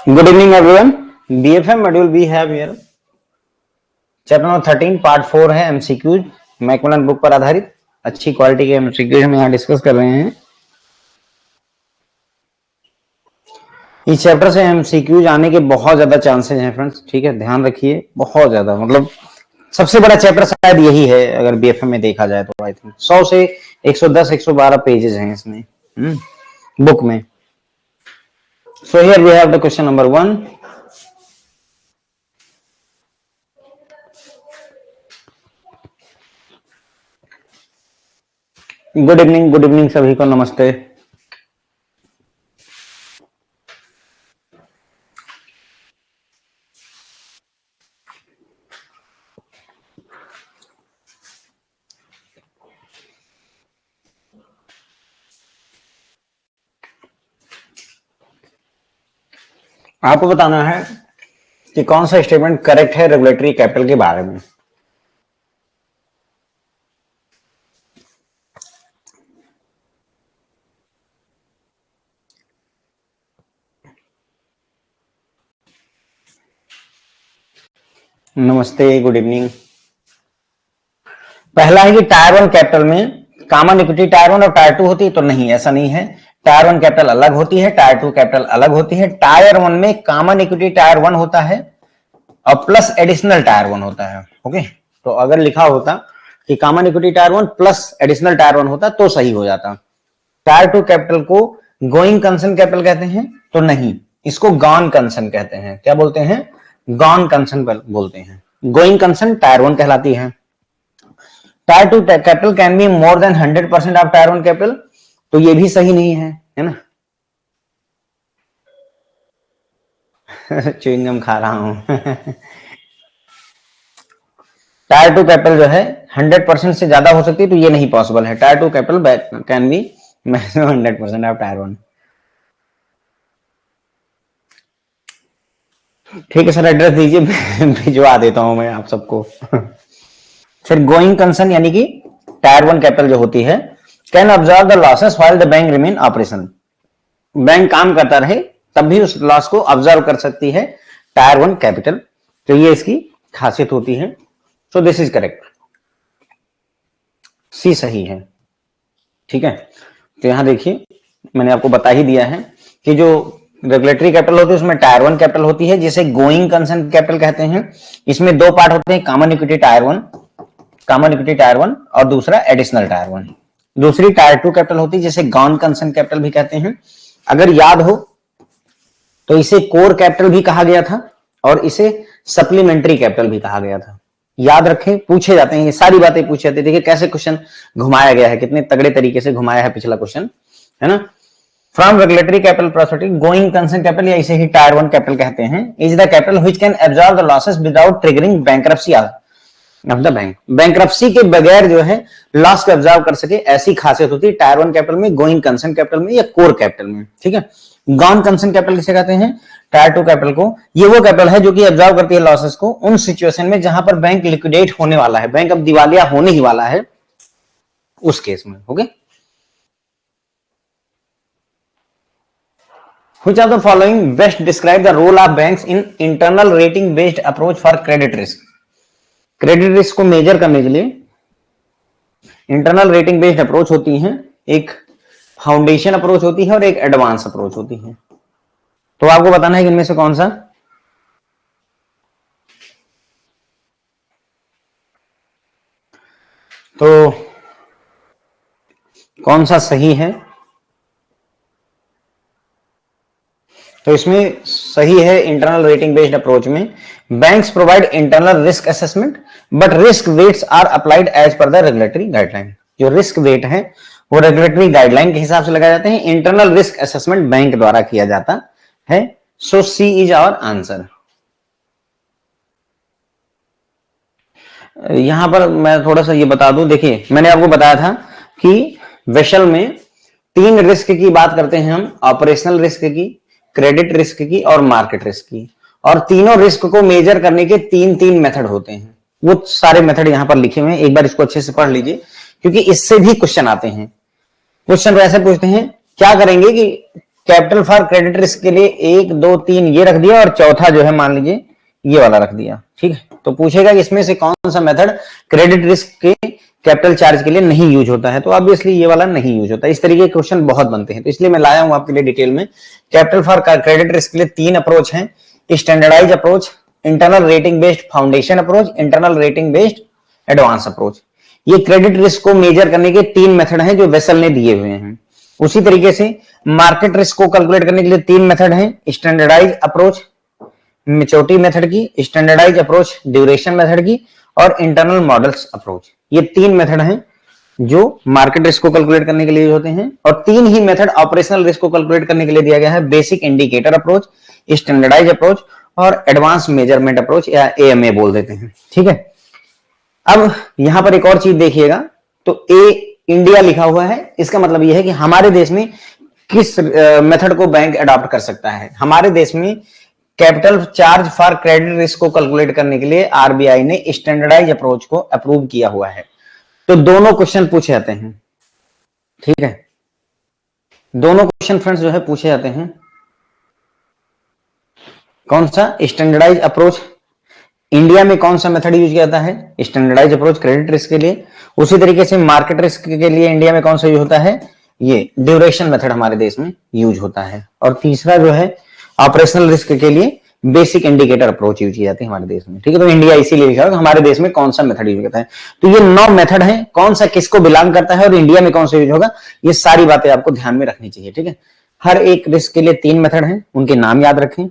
Good evening, everyone. BFM module we have here. Chapter number 13 part 4 है MCQs Macmillan book पर आधारित अच्छी quality के एमसीक्यूज हम यहाँ डिस्कस कर रहे हैं। इस चैप्टर से एमसीक्यूज आने के बहुत ज्यादा चांसेस हैं फ्रेंड्स, ठीक है, ध्यान रखिए। बहुत ज्यादा मतलब सबसे बड़ा चैप्टर शायद यही है अगर बीएफएम में देखा जाए तो। आई थिंक 100 से 110 112 पेजेस हैं इसमें बुक में। So here we have the question number 1। Good evening सभी को नमस्ते। आपको बताना है कि कौन सा स्टेटमेंट करेक्ट है रेगुलेटरी कैपिटल के बारे में। नमस्ते, गुड इवनिंग। पहला है कि टायर 1 कैपिटल में कॉमन इक्विटी टायर 1 और टायर 2 होती है, तो नहीं, ऐसा नहीं है। टायर 1 कैपिटल अलग होती है, टायर 2 कैपिटल अलग होती है। टायर 1 में कॉमन इक्विटी टायर 1 होता है और प्लस एडिशनल टायर 1 होता है। ओके, तो अगर लिखा होता कि common equity tier 1 plus additional tyre 1 होता तो सही हो जाता। टायर 2 कैपिटल को गोइंग कंसर्न कैपिटल कहते हैं, तो नहीं, इसको गॉन कंसर्न कहते हैं। क्या बोलते हैं? गॉन कंसर्न बोलते हैं। गोइंग कंसर्न टायर 1 कहलाती है। Tyre 2 capital can be more than 100% of tyre 1 capital, तो ये भी सही नहीं है ना। च्युइंगम खा रहा हूं। टायर 2 कैपिटल जो है 100% से ज्यादा हो सकती है, तो ये नहीं पॉसिबल है। Tyre 2 capital can be maximum 100% of tyre 1। ठीक है सर, एड्रेस दीजिए, भिजवा देता हूं मैं आप सबको। फिर गोइंग कंसर्न यानी कि टायर 1 कैपिटल जो होती है can observe the losses while the bank remain operation. Bank काम करता रहे तब भी उस लॉस को ऑब्जर्व कर सकती है टायर 1 कैपिटल, तो ये इसकी खासियत होती है। सो दिस इज करेक्ट, सी सही है। ठीक है, तो यहां देखिए मैंने आपको बता ही दिया है कि जो रेगुलेटरी कैपिटल होती है उसमें टायर 1 कैपिटल होती है जिसे गोइंग कंसर्न कैपिटल कहते हैं। इसमें दो पार्ट होते हैं, कॉमन इक्विटी टायर 1 और दूसरा एडिशनल टायर 1। दूसरी टायर 2 कैपिटल होती है जिसे गॉन कंसर्न कैपिटल भी कहते हैं। अगर याद हो तो इसे कोर कैपिटल भी कहा गया था और इसे सप्लीमेंट्री कैपिटल भी कहा गया था। याद रखें, पूछे जाते हैं, ये सारी बातें पूछे जाती है। देखिए कैसे क्वेश्चन घुमाया गया है, कितने तगड़े तरीके से घुमाया है पिछला क्वेश्चन, है ना। From regulatory capital property going concern capital या इसे ही टायर 1 कैपिटल कहते हैं, is the capital which can absorb the losses without triggering bankruptcy of the bank. Bankruptcy के बगैर जो है लॉस को एब्जॉर्ब कर सके, ऐसी खासियत होती है टायर 1 कैपिटल में, गोइंग कंसर्न कैपिटल में या कोर कैपिटल में। ठीक है, गॉन कंसर्न कैपिटल किसे कहते हैं? टायर 2 कैपिटल को। ये वो कैपिटल है जो कि एब्जॉर्ब करती है लॉसेस को उन सिचुएशन में जहां पर बैंक लिक्विडेट होने वाला है, बैंक अब दिवालिया होने ही वाला है, उस केस में। Okay, which of the following best describe the role of banks in internal rating based approach for credit risk? Credit risk को मेजर करने के लिए इंटरनल रेटिंग बेस्ड अप्रोच होती है, एक फाउंडेशन अप्रोच होती है और एक एडवांस अप्रोच होती है। तो आपको बताना है कि इनमें से कौन सा। तो कौन सा सही है? तो इसमें सही है इंटरनल रेटिंग बेस्ड अप्रोच में banks provide internal risk assessment but risk weights are applied as per the regulatory guideline. जो रिस्क वेट है वो रेगुलेटरी गाइडलाइन के हिसाब से लगाए जाते हैं। इंटरनल रिस्क असेसमेंट बैंक द्वारा किया जाता है। सो सी इज आवर आंसर। यहां पर मैं थोड़ा सा ये बता दूं, देखिए मैंने आपको बताया था कि वेशल में 3 रिस्क की बात करते हैं हम, ऑपरेशनल रिस्क की, क्रेडिट रिस्क की और मार्केट रिस्क की। और तीनों रिस्क को मेजर करने के 3 मेथड होते हैं। वो सारे मेथड यहां पर लिखे हुए हैं, एक बार इसको अच्छे से पढ़ लीजिए क्योंकि इससे भी क्वेश्चन आते हैं। क्वेश्चन वैसे पूछते हैं, क्या करेंगे कि कैपिटल फॉर क्रेडिट रिस्क के लिए 1 2 3 ये रख दिया और चौथा जो है मान लीजिए ये वाला रख दिया। ठीक है, तो पूछेगा कि इसमें से कौन सा मेथड क्रेडिट रिस्क के कैपिटल चार्ज के लिए नहीं यूज होता है, तो ऑब्वियसली ये वाला नहीं यूज होता। इस तरीके के क्वेश्चन बहुत बनते हैं, तो इसलिए मैं लाया हूं आपके लिए डिटेल में। कैपिटल फॉर क्रेडिट रिस्क के लिए 3 अप्रोच हैं, standardize approach, internal rating based foundation approach, internal rating based advance approach. ये क्रेडिट रिस्क को मेजर करने के 3 मेथड हैं जो वेसल ने दिए हुए हैं। उसी तरीके से मार्केट रिस्क को कैलकुलेट करने के लिए 3 मेथड हैं, स्टैंडर्डाइज अप्रोच मैच्योरिटी मेथड की, स्टैंडर्डाइज अप्रोच ड्यूरेशन मेथड की, और इंटरनल मॉडल्स अप्रोच। ये 3 मेथड हैं जो मार्केट रिस्क को कैलकुलेट करने के लिए होते हैं, और 3 ही मेथड ऑपरेशनल रिस्क को कैलकुलेट करने के लिए दिया गया है, basic indicator approach, standardize approach और एडवांस मेजरमेंट अप्रोच या एएमए बोल देते हैं। ठीक है, अब यहां पर एक और चीज देखिएगा, तो ए इंडिया लिखा हुआ है, इसका मतलब यह है कि हमारे देश में किस मेथड को बैंक अडॉप्ट कर सकता है। हमारे देश में capital charge for credit risk को कैलकुलेट करने के लिए आरबीआई ने स्टैंडर्डाइज अप्रोच को अप्रूव किया हुआ है। तो दोनों क्वेश्चन पूछे जाते हैं। ठीक है, दोनों क्वेश्चन फ्रेंड्स जो है पूछे जाते हैं। कौन सा स्टैंडर्डाइज अप्रोच, इंडिया में कौन सा मेथड यूज किया जाता है, स्टैंडर्डाइज अप्रोच क्रेडिट रिस्क के लिए। उसी तरीके से मार्केट रिस्क के लिए इंडिया में कौन सा यूज होता है, ये ड्यूरेशन मेथड हमारे देश में यूज होता है। और तीसरा जो है ऑपरेशनल रिस्क के लिए बेसिक इंडिकेटर अप्रोच यूज की जाती है हमारे देश में। ठीक है, तो इंडिया इसीलिए लिखा है हमारे देश में कौन सा मेथड यूज करता है। तो ये 9 मेथड है, कौन सा किसको बिलोंग करता है और इंडिया में कौन सा यूज होगा, ये सारी बातें आपको ध्यान में रखनी चाहिए। ठीक है, हर एक रिस्क के लिए 3 मेथड है, उनके नाम याद रखें।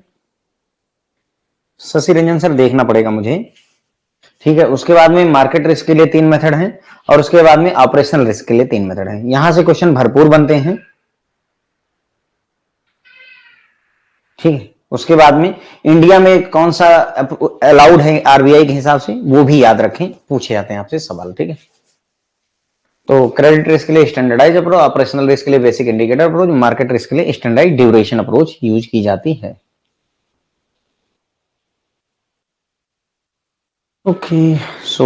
शशि रंजन सर देखना पड़ेगा मुझे। ठीक है, उसके बाद में मार्केट रिस्क के लिए 3 मेथड हैं, और उसके बाद में ऑपरेशनल रिस्क के लिए 3 मेथड हैं। यहां से क्वेश्चन भरपूर बनते हैं। ठीक है, उसके बाद में इंडिया में कौन सा अलाउड है आरबीआई के हिसाब से, वो भी याद रखें, पूछे जाते हैं आपसे सवाल। ठीक है, तो क्रेडिट रिस्क के लिए स्टैंडर्डाइज अप्रोच, ऑपरेशनल रिस्क के लिए basic indicator approach, market risk के लिए स्टैंडर्डाइज ड्यूरेशन अप्रोच यूज की जाती है। Okay, so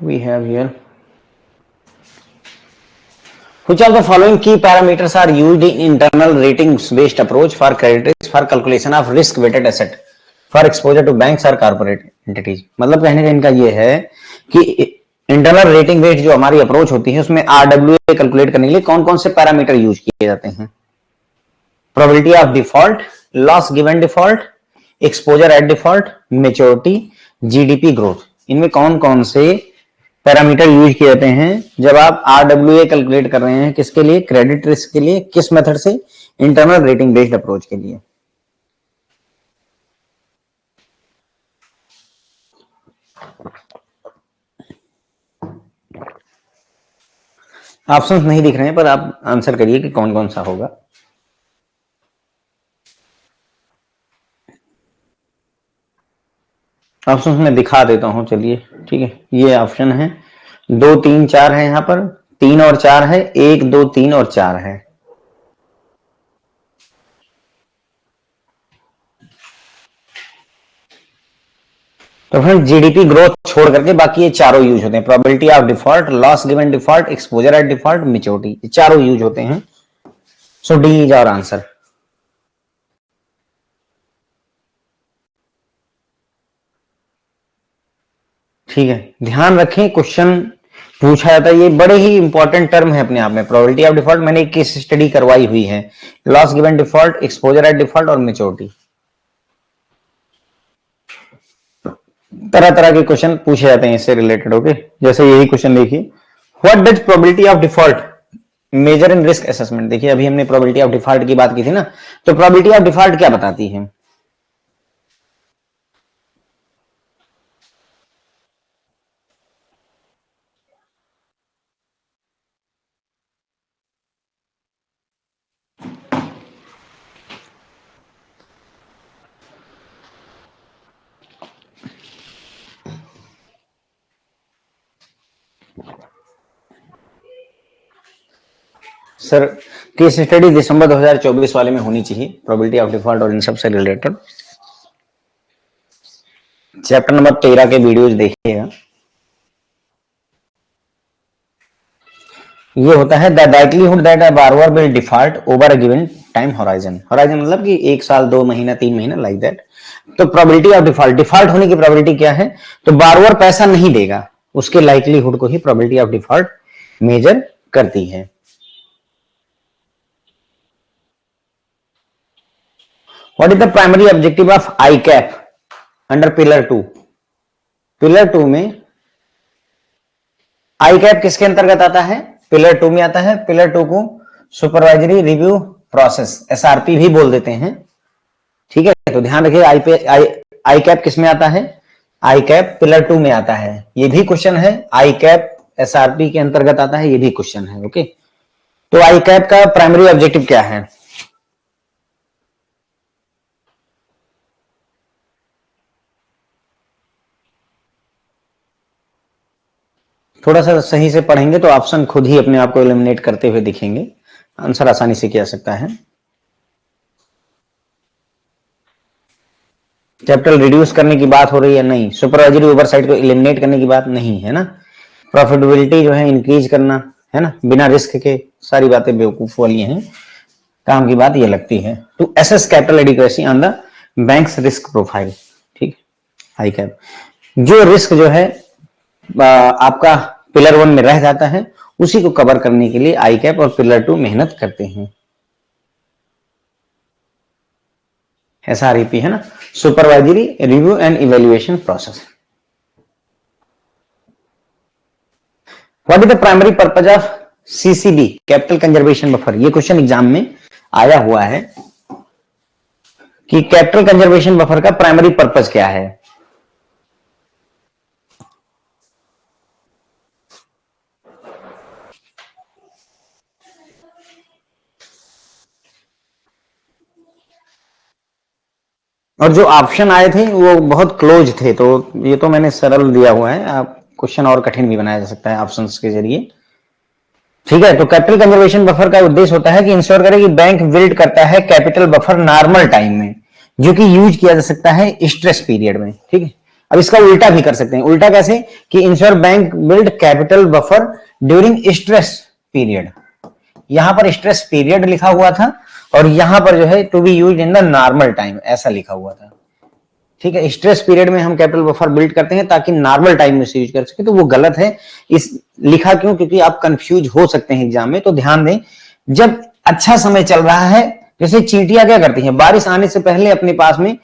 we have here which of the following key parameters are used in internal ratings based approach for credit risk for calculation of risk weighted asset for exposure to banks or corporate entities। मतलब कहने का इनका ये है कि internal rating based जो हमारी approach होती है उसमें आरडब्ल्यूए कैलकुलेट करने के लिए कौन कौन से पैरामीटर यूज किए जाते हैं। Probability of default, loss given default, exposure at default, maturity, GDP growth. इनमें कौन कौन से पैरामीटर यूज किए जाते हैं जब आप आरडब्ल्यूए कैलकुलेट कर रहे हैं, किसके लिए, क्रेडिट रिस्क के लिए, किस मेथड से, इंटरनल रेटिंग बेस्ड अप्रोच के लिए। ऑप्शंस नहीं दिख रहे हैं पर आप आंसर करिए कि कौन कौन सा होगा। ऑप्शंस में दिखा देता हूं, चलिए। ठीक है, ये ऑप्शन है 2 3 4 है, यहां पर 3 और 4 है, 1 2 3 और 4 है। तो फ्रेंड जीडीपी ग्रोथ छोड़ करके बाकी ये चारों यूज होते हैं। Probability of default, loss given default, exposure at default, maturity, ये चारों यूज होते हैं। सो डी इज आवर आंसर। ठीक है, ध्यान रखें क्वेश्चन पूछा जाता है, ये बड़े ही इंपॉर्टेंट टर्म है अपने आप में। प्रोबेबिलिटी ऑफ डिफॉल्ट मैंने एक केस स्टडी करवाई हुई है, loss given default, exposure at default और मेच्योरिटी। तरह तरह के क्वेश्चन पूछे जाते हैं इससे रिलेटेड। ओके, जैसे यही क्वेश्चन देखिए, what does probability of default measure in risk assessment. देखिए अभी हमने प्रोबेबिलिटी ऑफ डिफॉल्ट की बात की थी ना, तो प्रोबेबिलिटी ऑफ डिफॉल्ट क्या बताती है। सर केस स्टडी दिसंबर 2024 वाले में होनी चाहिए, प्रोबेबिलिटी ऑफ डिफॉल्ट और इन सब से रिलेटेड। चैप्टर नंबर 13 के वीडियोज देखिएगा। ये होता है the likelihood that a borrower will default over a given time horizon, horizon मतलब कि 1 साल 2 महीना 3 महीना लाइक दैट। तो प्रोबेबिलिटी ऑफ डिफॉल्ट, डिफॉल्ट होने की प्रोबेबिलिटी क्या है, तो बारवर पैसा नहीं देगा, उसके लाइक्लीहुड को ही प्रोबेबिलिटी ऑफ डिफॉल्ट मेजर करती है। What is the primary objective of I cap under pillar 2? Pillar 2 में आई कैप किसके अंतर्गत आता है, पिलर 2 में आता है। पिलर 2 को सुपरवाइजरी रिव्यू प्रोसेस, एसआरपी भी बोल देते हैं, ठीक है। तो ध्यान रखिए आई कैप किस में आता है, आई कैप पिलर 2 में आता है। ये भी क्वेश्चन है, आई कैप एसआरपी के अंतर्गत आता है, ये भी क्वेश्चन है। ओके, तो आई कैप का प्राइमरी ऑब्जेक्टिव क्या है? थोड़ा सा सही से पढ़ेंगे तो ऑप्शन खुद ही अपने आप को एलिमिनेट करते हुए दिखेंगे, आंसर आसानी से किया जा सकता है। कैपिटल रिड्यूस करने की बात हो रही है, नहीं। सुपरवाइजरी ओवरसाइट को एलिमिनेट करने की बात नहीं है ना। प्रॉफिटेबिलिटी जो है इंक्रीज करना है ना, बिना रिस्क के, सारी बातें बेवकूफ वाली हैं, काम की बात ये लगती है। To assess capital adequacy on the bank's risk profile, ठीक। आई कैप जो रिस्क जो है आपका पिलर 1 में रह जाता है, उसी को कवर करने के लिए आई कैप और पिलर 2 मेहनत करते हैं। एसआरईपी है ना, supervisory review and evaluation process. What is the primary purpose of CCB, capital conservation buffer? ये क्वेश्चन एग्जाम में आया हुआ है कि कैपिटल कंजर्वेशन बफर का प्राइमरी पर्पज क्या है। और जो ऑप्शन आए थे वो बहुत क्लोज थे, तो ये तो मैंने सरल दिया हुआ है, आप क्वेश्चन और कठिन भी बनाया जा सकता है ऑप्शंस के जरिए, ठीक है। तो कैपिटल कंजर्वेशन बफर का उद्देश्य होता है कि इंश्योर करे कि बैंक बिल्ड करता है कैपिटल बफर नॉर्मल टाइम में, जो कि यूज किया जा सकता है स्ट्रेस पीरियड में, ठीक है। अब इसका उल्टा भी कर सकते हैं। उल्टा कैसे, कि ensure bank build capital buffer during stress period. यहां पर स्ट्रेस पीरियड लिखा हुआ था और यहां पर जो है to be use in the normal time ऐसा लिखा हुआ था, ठीक है। स्ट्रेस पीरियड में हम कैपिटल बफर बिल्ड करते हैं ताकि नॉर्मल टाइम में से यूज कर सके, तो वो गलत है। इस लिखा क्यों, क्योंकि आप कंफ्यूज हो सकते हैं एग्जाम में। तो ध्यान दें, जब अच्छा समय चल रहा है, जैसे चींटियां क्या करती हैं, बारिश आने से पहले अपने पास में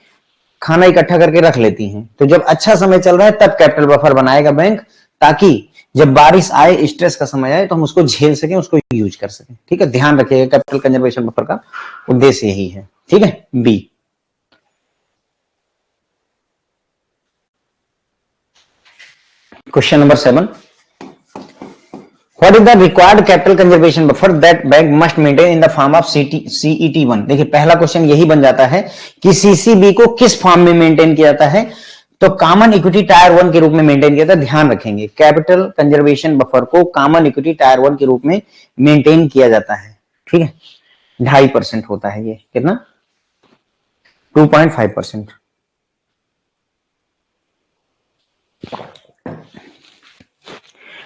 खाना इकट्ठा करके रख लेती हैं, तो जब अच्छा समय चल रहा है तब कैपिटल बफर बनाएगा बैंक, ताकि जब बारिश आए, स्ट्रेस का समय आए, तो हम उसको झेल सकें, उसको यूज कर सकें, ठीक है। ध्यान रखिएगा, कैपिटल कंजर्वेशन बफर का उद्देश्य यही है, ठीक है। B, question number 7, what is the required capital conservation buffer that bank must maintain in the form of CET1? देखिए पहला क्वेश्चन यही बन जाता है कि सीसीबी को किस फॉर्म में मेंटेन किया जाता है, तो कॉमन इक्विटी टायर 1 के रूप में मेंटेन किया था। ध्यान रखेंगे, कैपिटल कंजर्वेशन बफर को कॉमन इक्विटी टायर 1 के रूप में मेंटेन किया जाता है, ठीक है। 2.5% होता है, ये कितना, 2.5%।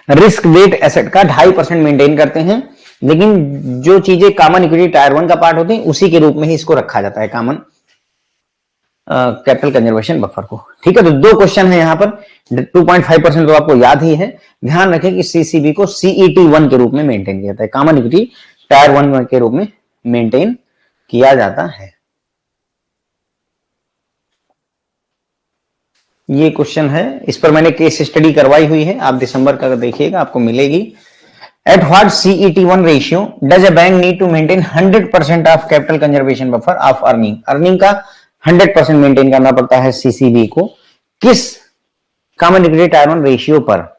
रिस्क वेट एसेट का 2.5% मेंटेन करते हैं, लेकिन जो चीजें कॉमन इक्विटी टायर 1 का पार्ट होती है उसी के रूप में ही इसको रखा जाता है, कॉमन कैपिटल कंजर्वेशन बफर को, ठीक है। तो दो क्वेश्चन है यहाँ पर, 2.5% तो आपको याद ही है। ध्यान रखें कि सीसीबी को CET1 के रूप में मेंटेन किया जाता है, कॉमन इक्विटी टायर 1 के रूप में मेंटेन किया जाता है। ये क्वेश्चन है, इस पर मैंने केस स्टडी करवाई हुई है, आप दिसंबर का देखिएगा, आपको मिलेगी। At what CET1 ratio does a bank need to maintain 100% of capital conservation buffer of earning? Earning का 100% मेंटेन करना पड़ता है सीसीबी को, किस कॉमन इक्विटी टायर 1 रेशियो पर?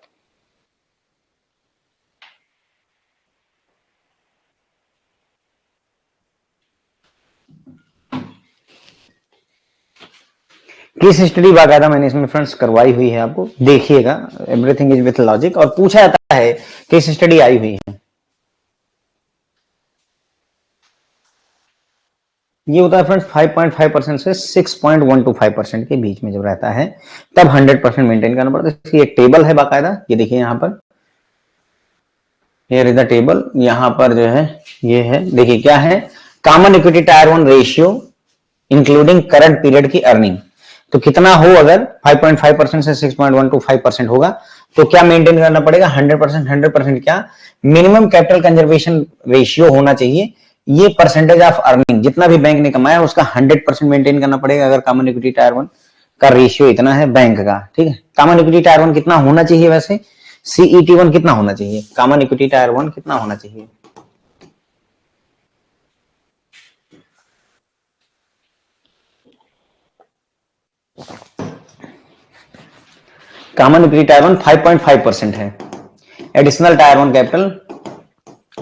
केस स्टडी बाकायदा मैंने इसमें फ्रेंड्स करवाई हुई है, आपको देखिएगा, एवरीथिंग इज विथ लॉजिक, और पूछा जाता है, केस स्टडी आई हुई है। ये होता है फ्रेंड्स 5.5% से 6.125% के बीच में जब रहता है तब 100% मेंटेन करना पड़ता है। इसकी एक टेबल है बाकायदा, ये देखिए यहाँ पर, हियर इज द टेबल, यहाँ पर जो है ये है, देखिए क्या है, common equity tier 1 ratio including current period की अर्निंग, तो कितना हो, अगर 5.5% से 6.125% होगा तो क्या मेंटेन करना पड़ेगा, 100%। 100% क्या, मिनिमम कैपिटल कंजर्वेशन रेशियो होना चाहिए, ये परसेंटेज ऑफ अर्निंग जितना भी बैंक ने कमाया उसका 100% मेंटेन करना पड़ेगा अगर कॉमन इक्विटी टायर 1 का रेशियो इतना है बैंक का। ठीक है, कॉमन इक्विटी टायर 1 कितना होना चाहिए, वैसे CET1 कितना होना चाहिए, कॉमन इक्विटी टायर 1 कितना होना चाहिए, कॉमन इक्विटी टायर 1 5.5% है, एडिशनल टायर 1 कैपिटल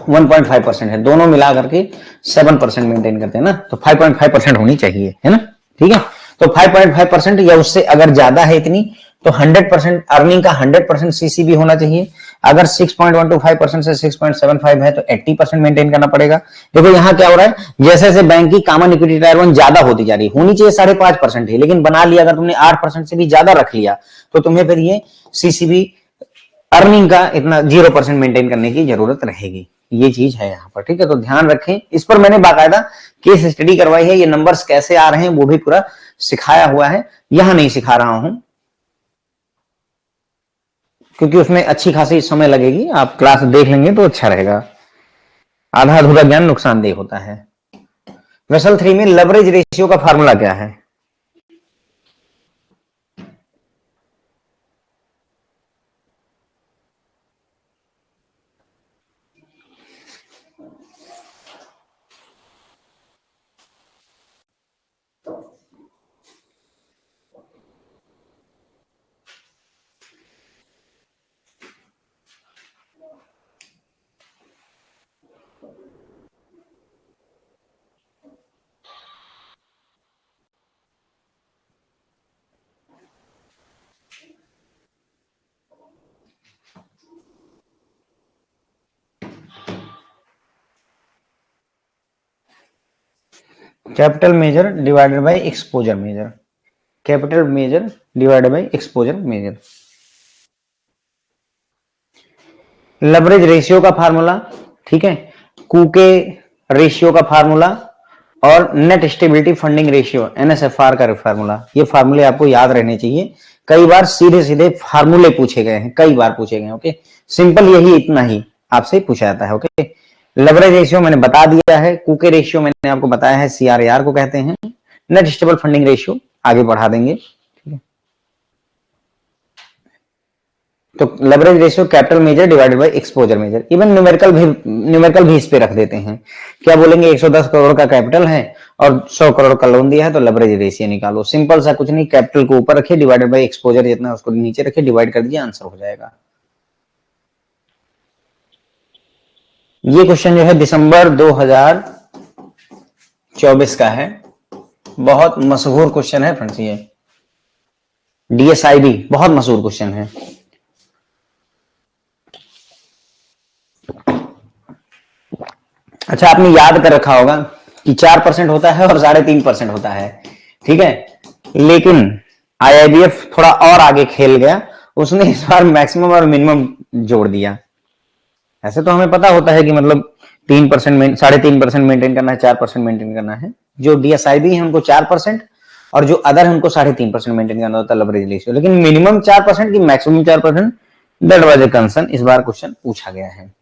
1.5% है, दोनों मिला करके 7% मेंटेन करते हैं ना, तो 5.5% होनी चाहिए, है ना। ठीक है, तो 5.5% या उससे अगर ज्यादा है इतनी तो 100% अर्निंग का 100% CCB होना चाहिए। अगर 6.125% से 6.75 है तो 80% मेंटेन करना पड़ेगा। देखो यहाँ क्या हो रहा है, जैसे जैसे बैंक की कॉमन इक्विटी टायर 1 ज्यादा होती जा रही है, होनी चाहिए 5.5% ही, लेकिन बना लिया अगर तुमने 8% से भी ज्यादा रख लिया तो तुम्हें फिर ये CCB अर्निंग का इतना 0% मेंटेन करने की जरूरत रहेगी, ये चीज है यहाँ पर। ठीक है, तो ध्यान रखें, इस पर मैंने बाकायदा केस स्टडी करवाई है, ये नंबर्स कैसे आ रहे हैं वो भी पूरा सिखाया हुआ है, यहां नहीं सिखा रहा हूं क्योंकि उसमें अच्छी खासी समय लगेगी, आप क्लास देख लेंगे तो अच्छा रहेगा, आधा अधूरा ज्ञान नुकसानदेह होता है। वेसल 3 में लेवरेज रेशियो का फार्मूला क्या है, capital measure divided by exposure measure, capital measure divided by exposure measure. Leverage ratio का फार्मूला, ठीक है, कूके रेशियो का फार्मूला और net stability funding ratio NSFR का फार्मूला, ये फार्मूले आपको याद रहने चाहिए, कई बार सीधे सीधे फार्मूले पूछे गए हैं, कई बार पूछे गए हैं। ओके, सिंपल यही इतना ही आपसे पूछा जाता है। ओके, लेवरेज रेशियो मैंने बता दिया है, कूके रेशियो मैंने आपको बताया है CRAR को कहते हैं, नेट स्टेबल फंडिंग रेशियो आगे बढ़ा देंगे। तो leverage ratio capital measure divided by exposure measure, even numerical भी इस पे रख देते हैं, क्या बोलेंगे 110 करोड़ का कैपिटल है और 100 करोड़ का लोन दिया है तो लेवरेज रेशियो निकालो, सिंपल सा, कुछ नहीं, कैपिटल को ऊपर रखिए डिवाइडेड बाय एक्सपोजर जितना उसको नीचे रखिए, डिवाइड कर दीजिए, आंसर हो जाएगा। ये क्वेश्चन जो है दिसंबर 2024 का है, बहुत मशहूर क्वेश्चन है फ्रेंड्स, ये DSIB बहुत मशहूर क्वेश्चन है। अच्छा, आपने याद कर रखा होगा कि 4% होता है और 3.5% होता है, ठीक है, लेकिन IIBF थोड़ा और आगे खेल गया, उसने इस बार मैक्सिमम और मिनिमम जोड़ दिया। ऐसे तो हमें पता होता है कि मतलब 3%, 3.5% मेंटेन करना है, 4% मेंटेन करना है, जो DSIB है उनको 4% और जो अदर है उनको 3.5% मेंटेन करना होता है लेवरेज रेशियो, लेकिन मिनिमम 4% की maximum 4%, that was a concern, इस बार क्वेश्चन पूछा गया है।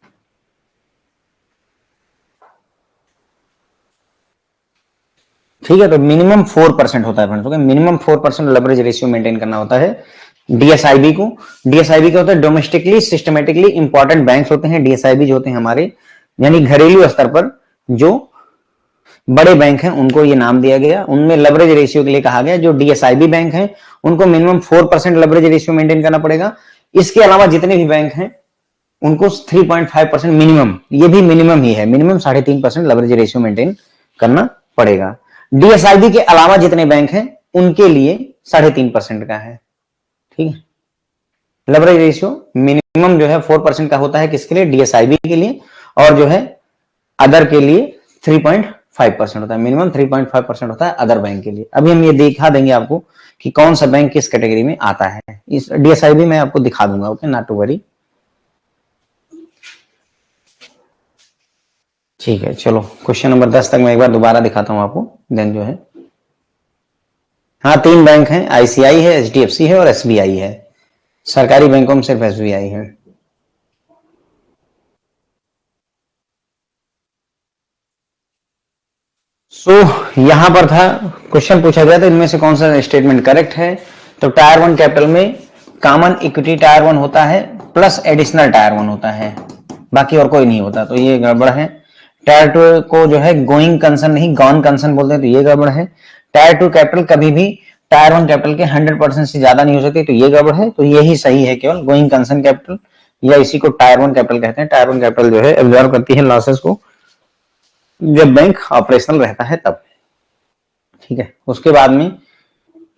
ठीक है, तो मिनिमम 4% होता है friends, okay, minimum 4% leverage ratio maintain करना होता है DSIB को। DSIB क्या होता है, डोमेस्टिकली सिस्टमेटिकली इंपॉर्टेंट बैंक्स होते हैं DSIB जो होते हैं हमारे, यानी घरेलू स्तर पर जो बड़े बैंक हैं उनको ये नाम दिया गया, उनमें लेवरेज रेशियो के लिए कहा गया, जो DSIB बैंक हैं उनको मिनिमम 4% लेवरेज रेशियो मेंटेन करना पड़ेगा। इसके अलावा जितने भी बैंक हैं उनको 3.5% मिनिमम, ये भी मिनिमम ही है, मिनिमम 3.5% लेवरेज रेशियो मेंटेन करना पड़ेगा। DSIB के अलावा जितने बैंक हैं उनके लिए 3.5% का है। ठीक है, लेवरेज रेशियो मिनिमम जो है 4% का होता है, किसके लिए, DSIB के लिए, और जो है अदर के लिए 3.5% होता है, मिनिमम 3.5% होता है अदर बैंक के लिए। अभी हम ये दिखा देंगे आपको कि कौन सा बैंक किस कैटेगरी में आता है, इस DSIB में आपको दिखा दूंगा, ओके, नॉट टू वरी। ठीक है, चलो क्वेश्चन नंबर 10 तक मैं एक बार दोबारा दिखाता हूं आपको, देन जो है, हाँ 3 बैंक हैं, आईसीआई है, एचडीएफसी है और एसबीआई है। सरकारी बैंकों में सिर्फ एसबीआई है। यहां पर था, क्वेश्चन पूछा गया था इनमें से कौन सा स्टेटमेंट करेक्ट है। तो टायर 1 कैपिटल में कॉमन इक्विटी टायर 1 होता है प्लस एडिशनल टायर 1 होता है, बाकी और कोई नहीं होता, तो ये गड़बड़ है। टायर 2 को जो है गोइंग कंसर्न नहीं गॉन कंसर्न बोलते हैं, तो ये गड़बड़ है। टायर 2 कैपिटल कभी भी टायर 1 कैपिटल के 100% से ज्यादा नहीं हो सकती, तो ये गड़बड़ है। तो यही सही है, केवल गोइंग कंसर्न कैपिटल, या इसी को टायर 1 कैपिटल कहते हैं। टायर 1 कैपिटल जो है एब्जॉर्ब करती है लॉसेस को जब बैंक ऑपरेशनल रहता है तब। ठीक है, उसके बाद में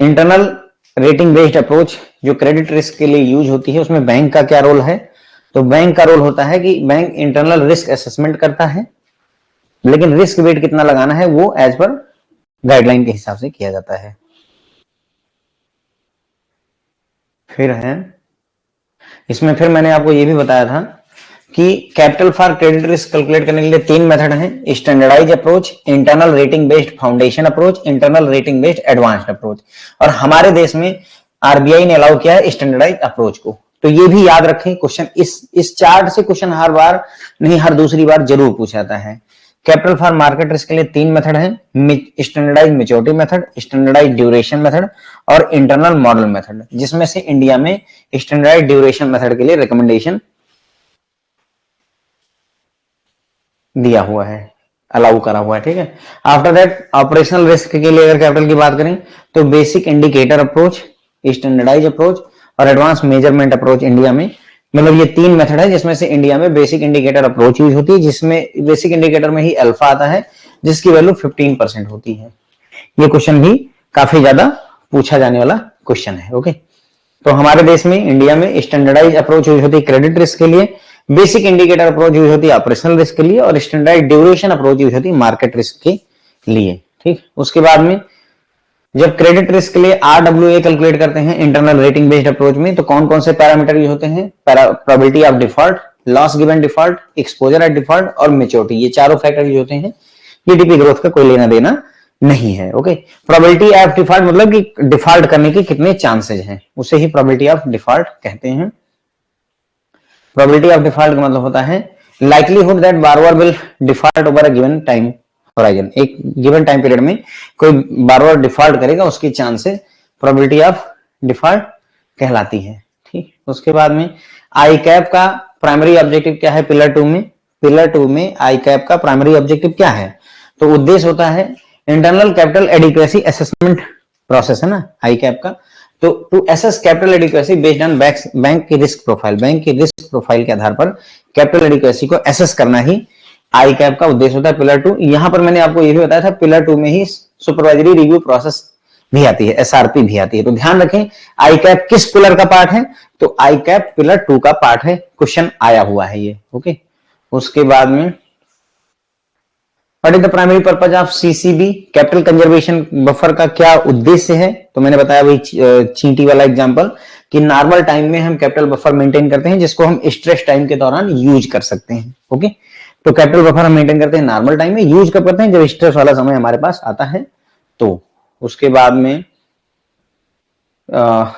इंटरनल रेटिंग बेस्ड अप्रोच जो क्रेडिट रिस्क के लिए यूज होती है, उसमें बैंक का क्या रोल है। तो बैंक का रोल होता है कि बैंक इंटरनल रिस्क असेसमेंट करता है, लेकिन रिस्क वेट कितना लगाना है वो एज पर गाइडलाइन के हिसाब से किया जाता है। फिर है इसमें, फिर मैंने आपको ये भी बताया था कि capital for credit risk calculate करने के लिए 3 मेथड हैं, standardize approach, internal rating based foundation approach, internal rating based advanced approach. और हमारे देश में आरबीआई ने अलाउ किया है स्टैंडर्डाइज अप्रोच को। तो ये भी याद रखें, क्वेश्चन इस चार्ट से क्वेश्चन हर बार नहीं, हर दूसरी बार जरूर पूछा जाता है। कैपिटल फॉर मार्केट रिस्क के लिए 3 मेथड हैं, standardize maturity method, standardize duration method और इंटरनल मॉडल मेथड, जिसमें से इंडिया में स्टैंडर्डाइज ड्यूरेशन मेथड के लिए रिकमेंडेशन दिया हुआ है, अलाउ करा हुआ है। ठीक है, आफ्टर दैट ऑपरेशनल रिस्क के लिए अगर कैपिटल की बात करें तो basic indicator approach, standardize approach और एडवांस मेजरमेंट अप्रोच इंडिया में, मतलब ये 3 मेथड है जिसमें से इंडिया में बेसिक इंडिकेटर अप्रोच यूज होती है, जिसमें बेसिक इंडिकेटर में ही अल्फा आता है जिसकी वैल्यू 15% होती है। ये क्वेश्चन भी काफी ज्यादा पूछा जाने वाला क्वेश्चन है। ओके, तो हमारे देश में इंडिया में स्टैंडर्डाइज अप्रोच यूज होती है क्रेडिट रिस्क के लिए, बेसिक इंडिकेटर अप्रोच यूज होती है ऑपरेशनल रिस्क के लिए और स्टैंडर्डाइज ड्यूरेशन अप्रोच यूज होती है मार्केट रिस्क के लिए। ठीक, उसके बाद में जब क्रेडिट रिस्क के लिए RWA कैलकुलेट करते हैं इंटरनल रेटिंग बेस्ड अप्रोच में, तो कौन कौन से पैरामीटर यूज होते हैं, probability of default, loss given default, exposure at default और मैच्योरिटी, ये चारों फैक्टर यूज होते हैं। जीडीपी ग्रोथ का कोई लेना देना नहीं है। ओके, प्रोबेबिलिटी ऑफ डिफॉल्ट मतलब कि डिफॉल्ट करने के कितने चांसेस हैं, उसे ही प्रोबेबिलिटी ऑफ डिफॉल्ट कहते हैं। प्रोबेबिलिटी ऑफ डिफॉल्ट का मतलब होता है likelihood that borrower will default over a given time horizon, एक गिवन टाइम पीरियड में कोई बारोअर डिफॉल्ट करेगा उसकी चांसेस प्रोबेबिलिटी ऑफ डिफॉल्ट कहलाती है। ठीक, उसके बाद में आई कैप का प्राइमरी ऑब्जेक्टिव क्या है पिलर 2 में, पिलर 2 में आई कैप का प्राइमरी ऑब्जेक्टिव क्या है, तो उद्देश्य होता है internal capital adequacy assessment process है ना आई कैप का, तो to assess capital adequacy based on bank की रिस्क प्रोफाइल, बैंक की रिस्क प्रोफाइल के आधार पर कैपिटल एडिक्वेसी को एसेस करना ही आई कैप का उद्देश्य होता है। पिलर 2, यहां पर मैंने आपको ये भी बताया था पिलर 2 में ही सुपरवाइजरी रिव्यू प्रोसेस भी आती है, एसआरपी भी आती है, तो ध्यान रखें आई कैप किस पिलर का पार्ट है, तो आई कैप पिलर 2 का पार्ट है, क्वेश्चन आया हुआ है ये। ओके, उसके बाद में what is the primary purpose of CCB, capital conservation buffer का क्या उद्देश्य है, तो मैंने बताया वही चींटी वाला एग्जांपल कि नॉर्मल टाइम में हम कैपिटल बफर मेंटेन करते हैं जिसको हम स्ट्रेस टाइम के दौरान यूज कर सकते हैं। ओके, तो कैपिटल बफर हम मेंटेन करते हैं नॉर्मल टाइम में, यूज कब करते हैं जब स्ट्रेस वाला समय हमारे पास आता है। तो उसके बाद में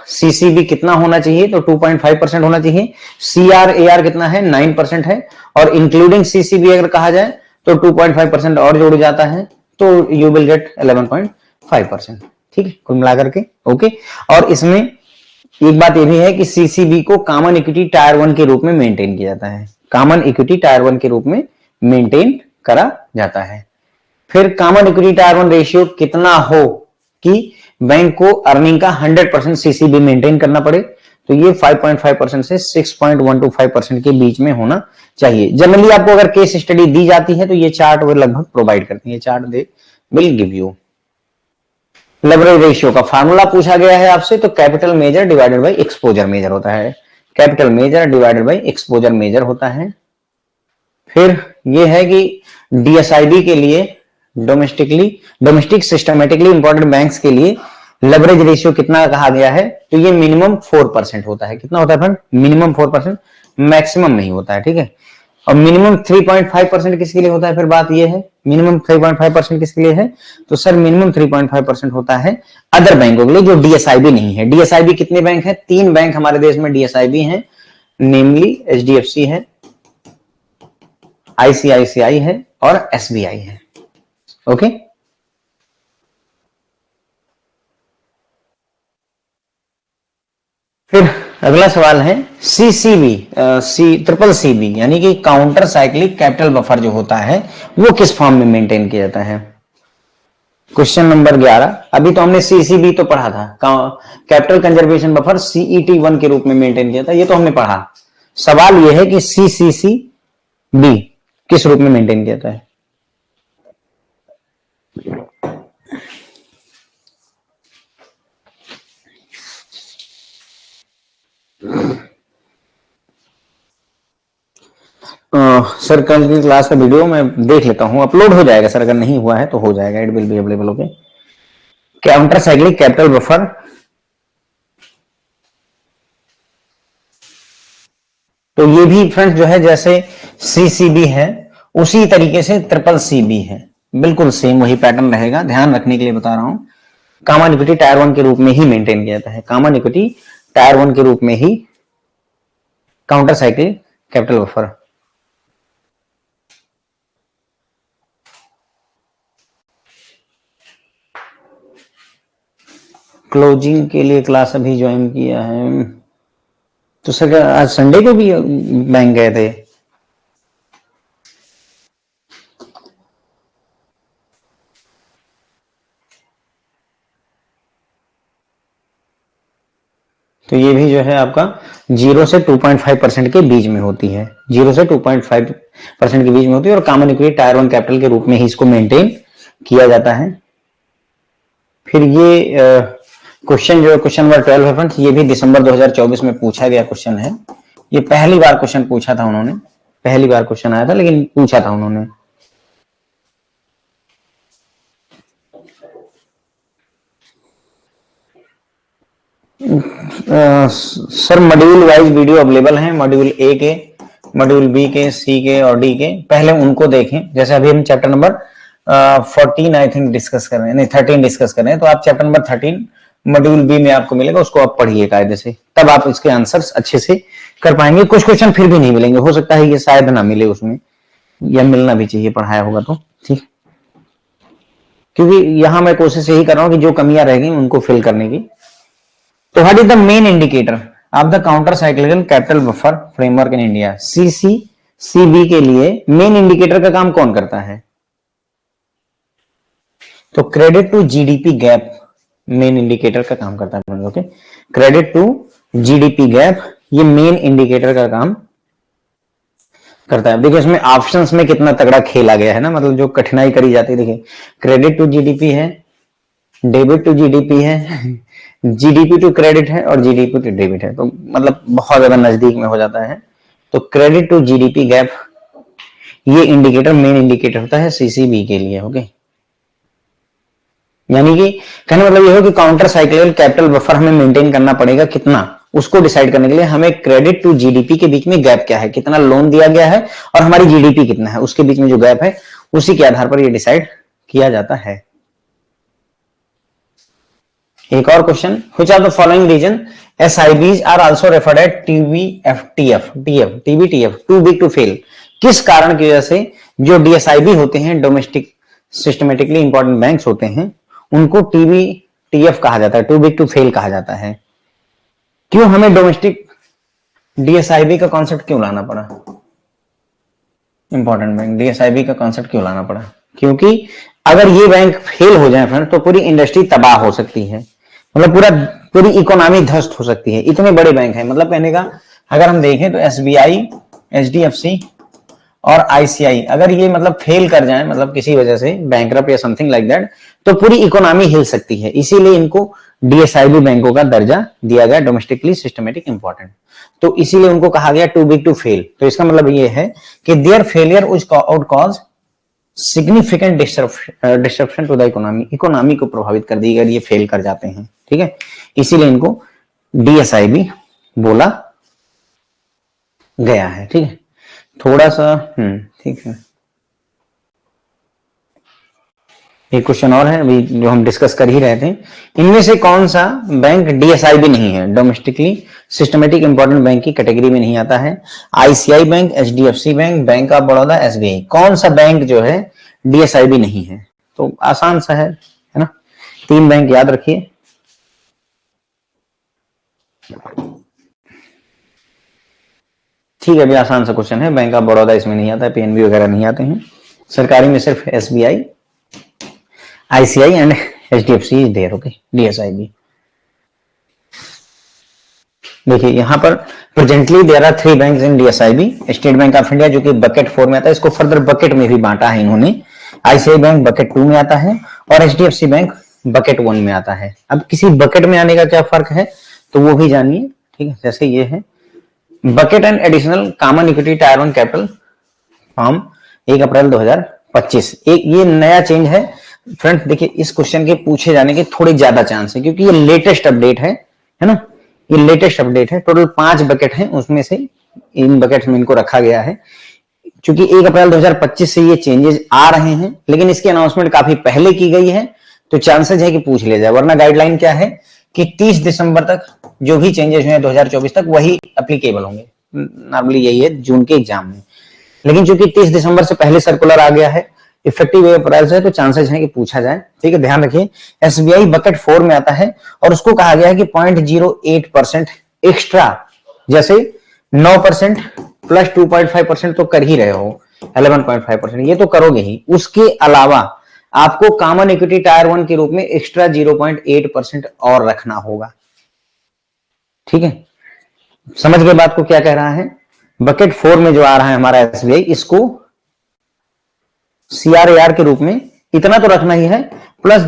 सीसीबी कितना होना चाहिए, तो 2.5% होना चाहिए। CRAR कितना है, 9% है, और इंक्लूडिंग सीसीबी अगर कहा जाए तो 2.5% और जोड़ जाता है, तो यू विल गेट 11.5%। ठीक है, कुल मिलाकर के। ओके, और इसमें एक बात यह भी है कि सीसीबी को कॉमन इक्विटी टायर 1 के रूप में मेंटेन किया जाता है, कॉमन इक्विटी टायर 1 के रूप में मेंटेन करा जाता है। फिर कॉमन इक्विटी टायर 1 रेशियो कितना हो कि बैंक को अर्निंग का 100% सीसीबी मेंटेन करना पड़े, तो ये 5.5% से 6.125% के बीच में होना चाहिए। जनरली आपको अगर केस स्टडी दी जाती है तो ये चार्ट वो लगभग प्रोवाइड करती है, chart they will give you. Leverage ratio का फार्मूला पूछा गया है आपसे, तो capital measure divided by exposure measure होता है, capital measure divided by exposure measure होता है। फिर ये है कि डीएसआईबी के लिए डोमेस्टिक सिस्टमेटिकली इंपॉर्टेंट बैंक्स के लिए लेवरेज रेशियो कितना कहा गया है, तो ये मिनिमम 4% होता है। कितना होता है फ्रेंड, मिनिमम 4%, मैक्सिमम नहीं होता है। ठीक है, और मिनिमम 3.5% किसके लिए होता है? फिर बात ये है मिनिमम 3.5% किसके लिए है? तो सर मिनिमम 3.5% होता है अदर बैंकों के लिए जो डीएसआईबी नहीं है। डीएसआईबी कितने बैंक है? 3 बैंक हमारे देश में डीएसआईबी हैं, नेमली एचडीएफसी है, आईसीआईसीआई है और एसबीआई है। ओके, फिर अगला सवाल है सीसीबी, ट्रिपल सीबी यानी कि काउंटर साइक्लिक कैपिटल बफर जो होता है वो किस फॉर्म में मेंटेन किया जाता है? Question number 11। अभी तो हमने सीसीबी तो पढ़ा था, कैपिटल कंजर्वेशन बफर सीईटी 1 के रूप में मेंटेन किया था, ये तो हमने पढ़ा। सवाल यह है कि सीसीसी बी किस रूप में मेंटेन किया जाता है? सर कल की क्लास का वीडियो मैं देख लेता हूं, अपलोड हो जाएगा सर, अगर नहीं हुआ है तो हो जाएगा, it will be available. Okay, counter cyclic capital buffer, तो ये भी फ्रेंड्स जो है जैसे सीसीबी है उसी तरीके से ट्रिपल सीबी है, बिल्कुल सेम वही पैटर्न रहेगा, ध्यान रखने के लिए बता रहा हूं। कॉमन इक्विटी टायर 1 के रूप में ही मेंटेन किया जाता है, कॉमन इक्विटी टायर 1 के रूप में ही counter cycle capital buffer. Closing के लिए क्लास अभी ज्वाइन किया है, तो सर आज संडे को भी बैंक गए थे? तो ये भी जो है आपका 0 से 2.5% के बीच में होती है, 0 से 2.5% के बीच में होती है और कॉमन इक्विटी टायर 1 कैपिटल के रूप में ही इसको मेंटेन किया जाता है। फिर ये क्वेश्चन जो क्वेश्चन नंबर 12 है फ्रेंड्स, ये भी दिसंबर 2024 में पूछा गया क्वेश्चन है। ये पहली बार क्वेश्चन पूछा था उन्होंने, पहली बार क्वेश्चन आया था लेकिन पूछा था उन्होंने। Sir module wise video available है, मॉड्यूल ए के, मॉड्यूल बी के, सी के और डी के, पहले उनको देखें। जैसे अभी हम chapter number 14 I think discuss कर रहे हैं, नहीं 13 डिस्कस कर रहे हैं, तो आप चैप्टर नंबर 13 मॉड्यूल बी में आपको मिलेगा, उसको आप पढ़िए कायदे से, तब आप इसके आंसर्स अच्छे से कर पाएंगे। कुछ क्वेश्चन फिर भी नहीं मिलेंगे, हो सकता है ये शायद ना मिले उसमें, या मिलना भी चाहिए पढ़ाया होगा तो, ठीक। क्योंकि यहां मैं कोशिश यही कर रहा हूं कि जो कमियां रह गई उनको फिल करने की। तो what is the main indicator of the counter cyclical capital buffer framework in India? CCCB के लिए मेन इंडिकेटर का काम कौन करता है? तो credit to GDP gap main indicator का काम करता है। Okay, credit to GDP gap ये मेन इंडिकेटर का काम करता है। देखिए इसमें ऑप्शंस में कितना तगड़ा खेला गया है ना, मतलब जो कठिनाई करी जाती है। देखिए क्रेडिट टू जीडीपी है, डेबिट टू जीडीपी है, जीडीपी टू क्रेडिट है और जीडीपी टू डेबिट है, तो मतलब बहुत ज्यादा नजदीक में हो जाता है। तो क्रेडिट टू जीडीपी गैप ये इंडिकेटर मेन इंडिकेटर होता है सीसीबी के लिए। ओके, यानी कि कहने मतलब ये हो कि काउंटर साइक्लिकल कैपिटल बफर हमें मेंटेन करना पड़ेगा कितना, उसको डिसाइड करने के लिए हमें क्रेडिट टू जीडीपी के बीच में गैप क्या है, कितना लोन दिया गया है और हमारी जीडीपी कितना है, उसके बीच में जो गैप है उसी के आधार पर यह डिसाइड किया जाता है। एक और question, which are the following reason SIBs are also referred at TBTF too big to fail? किस कारण की वजह से जो डीएसआईबी होते हैं, डोमेस्टिक सिस्टमेटिकली इंपॉर्टेंट बैंक्स होते हैं, उनको टीबीटीएफ कहा जाता है, टू बिग टू फेल कहा जाता है? क्यों हमें डोमेस्टिक डीएसआईबी का कॉन्सेप्ट क्यों लाना पड़ा? इंपॉर्टेंट बैंक डीएसआईबी का कॉन्सेप्ट क्यों लाना पड़ा? क्योंकि अगर ये बैंक फेल हो जाए फ्रेंड तो पूरी इंडस्ट्री तबाह हो सकती है, मतलब पूरी इकोनॉमी ध्वस्त हो सकती है। इतने बड़े बैंक हैं, मतलब कहने का अगर हम देखें तो एसबीआई, एचडीएफसी और आईसीआई अगर ये मतलब फेल कर जाए, मतलब किसी वजह से बैंकरप्ट या समथिंग लाइक दैट, तो पूरी इकोनॉमी हिल सकती है। इसीलिए इनको डीएसआईबी बैंकों का दर्जा दिया गया, डोमेस्टिकली सिस्टमेटिक इंपॉर्टेंट, तो इसीलिए उनको कहा गया टू बिग टू फेल। तो इसका मतलब ये है कि their failure would cause significant disruption to the economy को प्रभावित कर दी अगर ये फेल कर जाते हैं, ठीक है, इसीलिए इनको डीएसआईबी बोला गया है, ठीक है। थोड़ा सा ठीक है, एक क्वेश्चन और है अभी जो हम डिस्कस कर ही रहे थे। इनमें से कौन सा बैंक डीएसआईबी नहीं है, डोमेस्टिकली सिस्टमेटिक इंपॉर्टेंट बैंक की कैटेगरी में नहीं आता है? ICI bank, HDFC bank, bank of Baroda, SBI. कौन सा बैंक जो है डीएसआईबी नहीं है? तो आसान सा है ना, 3 बैंक याद रखिए। ठीक है, अभी आसान सा क्वेश्चन है, बैंक ऑफ बड़ौदा इसमें नहीं आता है, पीएनबी वगैरह नहीं आते हैं। सरकारी में सिर्फ SBI, ICI and HDFC is there. Okay, DSIB देखिए यहाँ पर presently there are 3 banks in DSIB. State Bank of India जो कि बकेट 4 में आता है, इसको फर्दर बकेट में भी बांटा है इन्होंने। आईसीआई बैंक बकेट 2 में आता है और एचडीएफसी बैंक बकेट 1 में आता है। अब किसी बकेट में आने का क्या फर्क है तो वो भी जानिए। ठीक है, जैसे ये है bucket and additional common equity tier 1 capital form 1 अप्रैल 2025। एक ये नया चेंज है फ्रेंड्स। देखिए इस क्वेश्चन के पूछे जाने के थोड़े ज्यादा चांस है क्योंकि ये लेटेस्ट अपडेट है ना, ये लेटेस्ट अपडेट है। टोटल 5 बकेट हैं, उसमें से इन बकेट में इनको रखा गया है। क्योंकि 1 अप्रैल 2025 से ये चेंजेस आ रहे हैं, लेकिन इसकी अनाउंसमेंट काफी पहले की गई है, तो चांसेस है कि पूछ ले जाए। वरना गाइडलाइन क्या है कि 30 दिसंबर तक जो भी चेंजेस हुए 2024 तक वही एप्लीकेबल होंगे। नॉर्मली यही है जून के एग्जाम में, लेकिन चूंकि 30 दिसंबर से पहले सर्कुलर आ गया है, इफेक्टिव अप्रैल से, तो चांसेस हैं कि पूछा जाए। ठीक है, ध्यान रखिए एसबीआई बकेट 4 में आता है और उसको कहा गया है कि 0.08% एक्स्ट्रा, जैसे 9% प्लस 2.5% तो कर ही रहे हो, 11.5% ये तो करोगे ही। उसके अलावा आपको कॉमन इक्विटी टायर 1 के रूप में एक्स्ट्रा 0.8% और रखना होगा। ठीक है, समझ गए बात को क्या कह रहा है? बकेट 4 में जो आ रहा है हमारा एसबीआई, इसको सीआरएआर के रूप में इतना तो रखना ही है, प्लस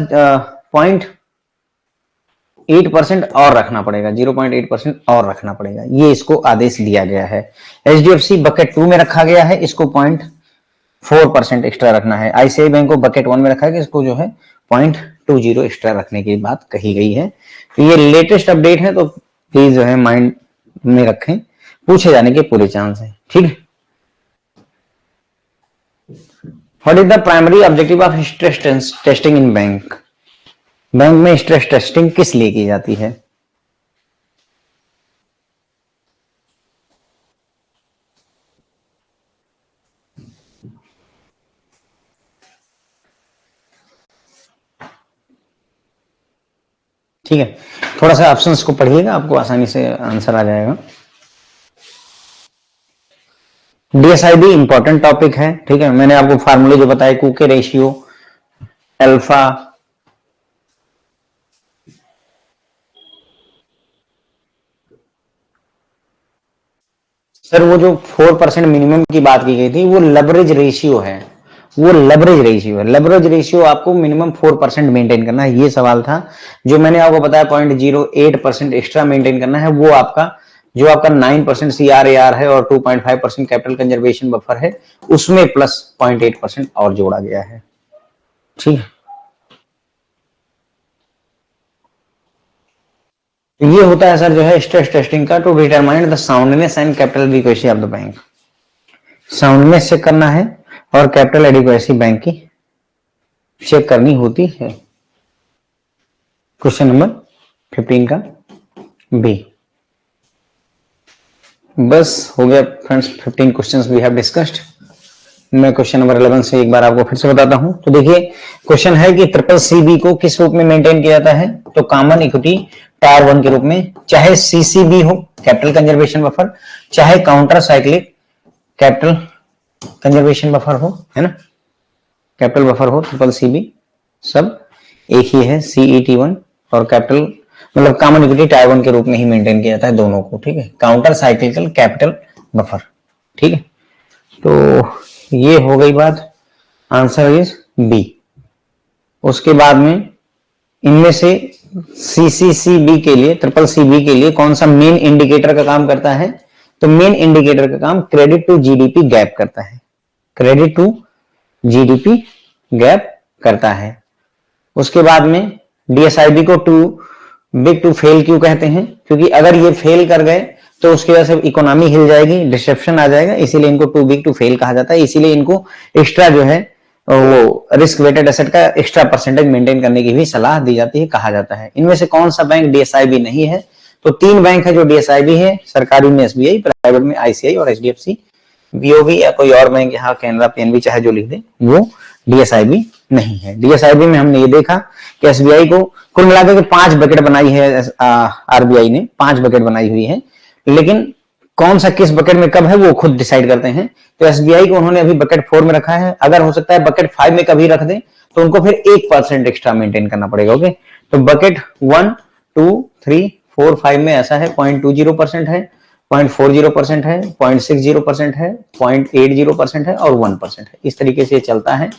0.8% और रखना पड़ेगा, 0.8% और रखना पड़ेगा। ये इसको आदेश दिया गया है। एचडीएफसी बकेट 2 में रखा गया है, इसको 0.4% एक्स्ट्रा रखना है। आईसीआई बैंक को बकेट 1 में रखा है, इसको जो है 0.20 एक्स्ट्रा रखने की बात कही गई है। तो ये लेटेस्ट अपडेट है, तो प्लीज जो है माइंड में रखें, पूछे जाने के पूरे चांस है। ठीक है, what is the primary objective of stress testing in bank? Bank में स्ट्रेस टेस्टिंग किस लिए की जाती है? ठीक है, थोड़ा सा ऑप्शंस को पढ़िएगा, आपको आसानी से आंसर आ जाएगा। डीएसआईबी इंपॉर्टेंट टॉपिक है। ठीक है, मैंने आपको फार्मूले जो बताए, कुके रेशियो, अल्फा, सर वो जो 4% मिनिमम की बात की गई थी वो लेवरेज रेशियो है, वो लेवरेज रेशियो है। लेवरेज रेशियो आपको मिनिमम 4% मेंटेन करना है, ये सवाल था। जो मैंने आपको बताया 0.08% एक्स्ट्रा मेंटेन करना है, वो आपका जो आपका 9% सीआरएआर है और 2.5% कैपिटल कंजर्वेशन बफर है, उसमें प्लस 0.8% और जोड़ा गया है। ठीक है, ये होता है सर जो है स्ट्रेस टेस्टिंग का, to determine the soundness and capital adequacy of the bank. Soundness check करना है और कैपिटल एडिक्वेसी बैंक की चेक करनी होती है। क्वेश्चन नंबर 15 का बी। बस हो गया friends, 15 questions we have discussed. मैं क्वेश्चन नंबर 11 से एक बार आपको फिर से बताता हूं। तो देखिए क्वेश्चन है कि ट्रिपल सीबी को किस रूप में मेंटेन किया जाता है? तो कॉमन इक्विटी टायर 1 के रूप में, चाहे सीसीबी हो कैपिटल कंजर्वेशन बफर, चाहे counter cyclic capital conservation buffer हो, है ना, कैपिटल बफर हो, ट्रिपल सीबी सब एक ही है, CET1 और कैपिटल मतलब कॉमन इक्विटी टायर 1 के रूप में ही मेंटेन किया जाता है दोनों को। ठीक है, काउंटर साइक्लिकल कैपिटल बफर। ठीक है, तो ये हो गई बात, आंसर इज बी। उसके बाद में इनमें से CCCB के लिए, ट्रिपल CB के लिए कौन सा मेन इंडिकेटर का काम करता है? तो मेन इंडिकेटर का काम क्रेडिट टू जीडीपी गैप करता है, क्रेडिट टू जीडीपी गैप करता है। उसके बाद में डीएसआईबी को टू बिग टू फेल क्यों कहते हैं? क्योंकि अगर ये फेल कर गए तो उसकी वजह से इकोनॉमी हिल जाएगी, डिसेप्शन आ जाएगा, इसीलिए इनको टू बिग टू फेल कहा जाता है। इसीलिए इनको एक्स्ट्रा जो है वो रिस्क वेटेड एसेट का एक्स्ट्रा परसेंटेज मेंटेन करने की भी सलाह दी जाती है, कहा जाता है। इनमें से कौन सा बैंक डीएसआईबी नहीं है? तो 3 बैंक है जो डीएसआईबी है, सरकारी में एसबीआई, प्राइवेट में आईसीआई और एचडीएफसी, बीओबी या कोई और बैंक, यहाँ कैनरा पीएनबी चाहे जो लिख दे, वो डीएसआईबी नहीं है। डीएसआईबी में हमने ये देखा कि एसबीआई को कुल मिलाकर के 5 बकेट बनाई है, आरबीआई ने 5 बकेट बनाई हुई है, लेकिन कौन सा किस बकेट में कब है वो खुद डिसाइड करते हैं। तो एसबीआई को उन्होंने अभी बकेट 4 में रखा है, अगर हो सकता है बकेट 5 में कभी रख दें तो उनको फिर 1% एक्स्ट्रा मेंटेन करना पड़ेगा। ओके, तो बकेट 1, 2, 3, 4, 5 में ऐसा है 0.20% है, 0.40% है, 0.60% है, 0.80% है और 1% है। इस तरीके से ये चलता है।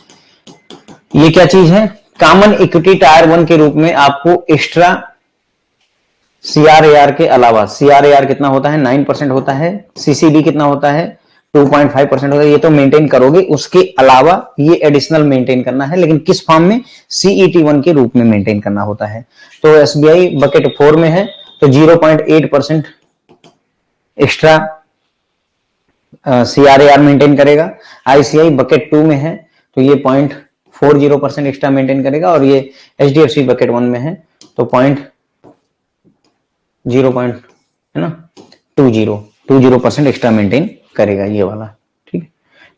ये क्या चीज है? कॉमन इक्विटी टायर 1 के रूप में आपको एक्स्ट्रा सीआरएआर के अलावा, सीआरएआर कितना होता है? 9% होता है। सीसीबी कितना होता है? 2.5% होता है। ये तो मेंटेन करोगे, उसके अलावा ये एडिशनल मेंटेन करना है, लेकिन किस फॉर्म में? सीईटी1 के रूप में मेंटेन करना होता है। तो एसबीआई बकेट 4 में है तो 0.8% एक्स्ट्रा सीआरएआर मेंटेन करेगा। आईसीआई बकेट 2 में है तो ये 0.40% एक्स्ट्रा मेंटेन करेगा, और ये एचडीएफसी बकेट 1 में है तो 0.20% एक्स्ट्रा मेंटेन करेगा ये वाला। ठीक है,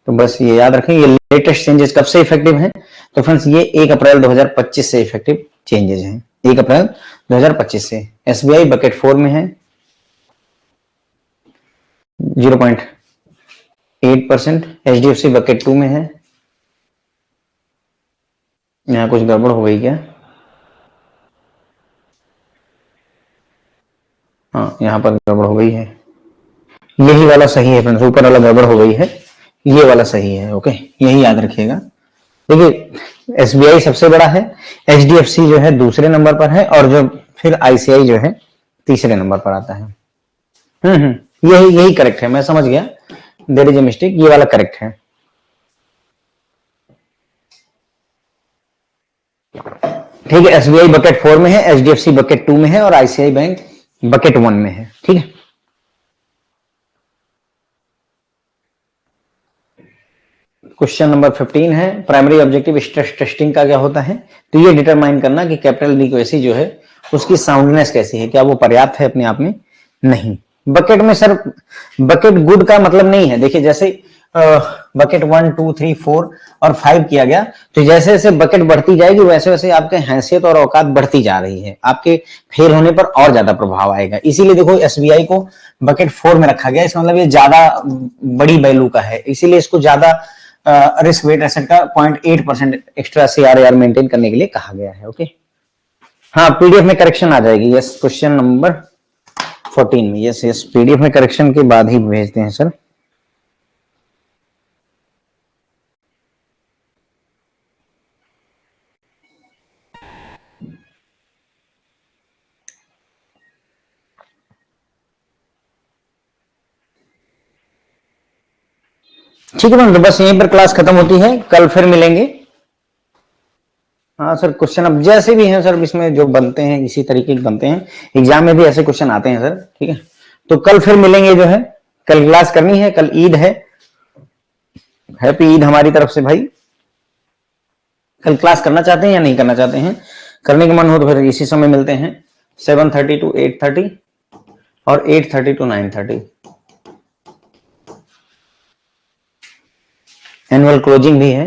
तो बस ये याद रखें। ये लेटेस्ट चेंजेस कब से इफेक्टिव हैं? तो फ्रेंड्स ये 1 अप्रैल 2025 से इफेक्टिव चेंजेस हैं, 1 अप्रैल 2025 से। एसबीआई बकेट 4 में है 0.8%, एचडीएफसी बकेट 2 में है। यहाँ कुछ गड़बड़ हो गई क्या? हाँ, यहाँ पर गड़बड़ हो गई है। यही वाला सही है फ्रेंड्स, ऊपर वाला गड़बड़ हो गई है, ये वाला सही है। ओके, यही याद रखिएगा। देखिए एसबीआई सबसे बड़ा है, एचडीएफसी जो है दूसरे नंबर पर है, और जो फिर आईसीआई जो है तीसरे नंबर पर आता है। यही करेक्ट है, मैं समझ गया, देयर इज ए मिस्टेक, ये वाला करेक्ट है। ठीक है, एसबीआई बकेट 4 में है, एचडीएफसी बकेट 2 में है और आईसीआई बैंक बकेट 1 में है। ठीक है, क्वेश्चन नंबर 15 है, प्राइमरी ऑब्जेक्टिव स्ट्रेस टेस्टिंग का क्या होता है? तो ये डिटरमाइन करना कि कैपिटल एडिक्वेसी जो है उसकी साउंडनेस कैसी है, क्या वो पर्याप्त है अपने आप में? नहीं। बकेट में सर, बकेट गुड का मतलब नहीं है। देखिए जैसे बकेट 1, 2, 3, 4 और 5 किया गया, तो जैसे जैसे बकेट बढ़ती जाएगी वैसे वैसे आपके हैसियत और औकात बढ़ती जा रही है, आपके फेल होने पर और ज्यादा प्रभाव आएगा। इसीलिए देखो एसबीआई को बकेट 4 में रखा गया, इसका मतलब ये ज्यादा बड़ी वैल्यू का है, इसीलिए इसको ज्यादा रिस्क वेट एसेट का 0.8% एक्स्ट्रा सीआरआर मेंटेन करने के लिए कहा गया है। ओके, हाँ पीडीएफ में करेक्शन आ जाएगी। यस, क्वेश्चन नंबर 14 में, यस पीडीएफ में करेक्शन के बाद ही भेजते हैं सर। ठीक है, तो बस यहीं पर क्लास खत्म होती है, कल फिर मिलेंगे। हाँ सर, क्वेश्चन अब जैसे भी हैं सर, इसमें जो बनते हैं इसी तरीके के बनते हैं, एग्जाम में भी ऐसे क्वेश्चन आते हैं सर। ठीक है, तो कल फिर मिलेंगे। जो है कल क्लास करनी है, कल ईद है, हैप्पी ईद हमारी तरफ से भाई। कल क्लास करना चाहते हैं या नहीं करना चाहते हैं? करने का मन हो तो फिर इसी समय मिलते हैं, 7:30 to 8:30 और 8:30 to 9:30। एनुअल क्लोजिंग भी है,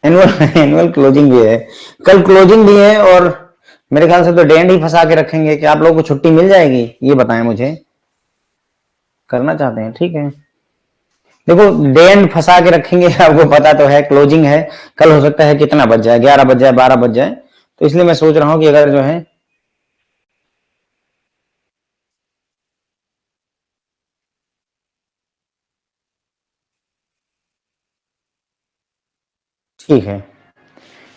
एनुअल क्लोजिंग भी है, कल क्लोजिंग भी है, और मेरे ख्याल से तो डे एंड ही फंसा के रखेंगे कि आप लोगों को छुट्टी मिल जाएगी, ये बताएं मुझे। करना चाहते हैं? ठीक है, देखो डे एंड फंसा के रखेंगे, आपको पता तो है क्लोजिंग है, कल हो सकता है कितना बज जाए, 11 बज जाए, 12 बज जाए, तो इसलिए मैं सोच रहा हूं कि अगर जो है ठीक है,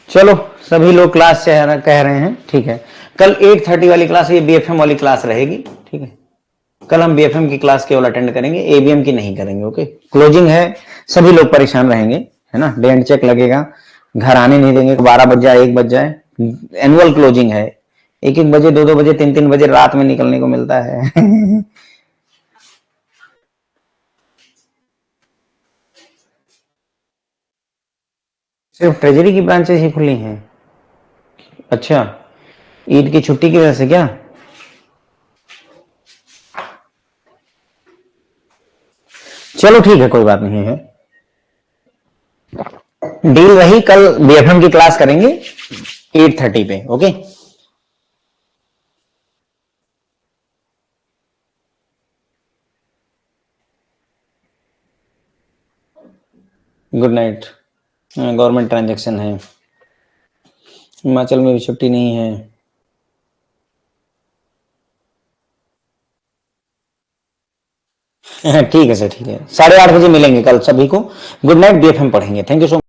चलो सभी लोग क्लास से कह रहे हैं। ठीक है, कल 8:30 वाली क्लास, ये बीएफएम वाली क्लास रहेगी। ठीक है, कल हम बीएफएम की क्लास केवल अटेंड करेंगे, एबीएम की नहीं करेंगे। ओके, क्लोजिंग है, सभी लोग परेशान रहेंगे, है ना, डे एंड चेक लगेगा, घर आने नहीं देंगे, 12 बज जाए, 1 बज जाए, एनुअल क्लोजिंग है, 1-1 बजे, 2-2 बजे, 3-3 बजे रात में निकलने को मिलता है। सिर्फ ट्रेजरी की ब्रांचेस ही खुली हैं? अच्छा, ईद की छुट्टी की वजह से क्या? चलो ठीक है, कोई बात नहीं है। डील वही, कल बीएफएम की क्लास करेंगे 8:30 पे। Okay, good night. Government transaction है, हिमाचल में भी छुट्टी नहीं है। ठीक है सर, ठीक है, 8:30 बजे मिलेंगे कल सभी को। गुड नाइट, बीएफएम पढ़ेंगे। Thank you so much.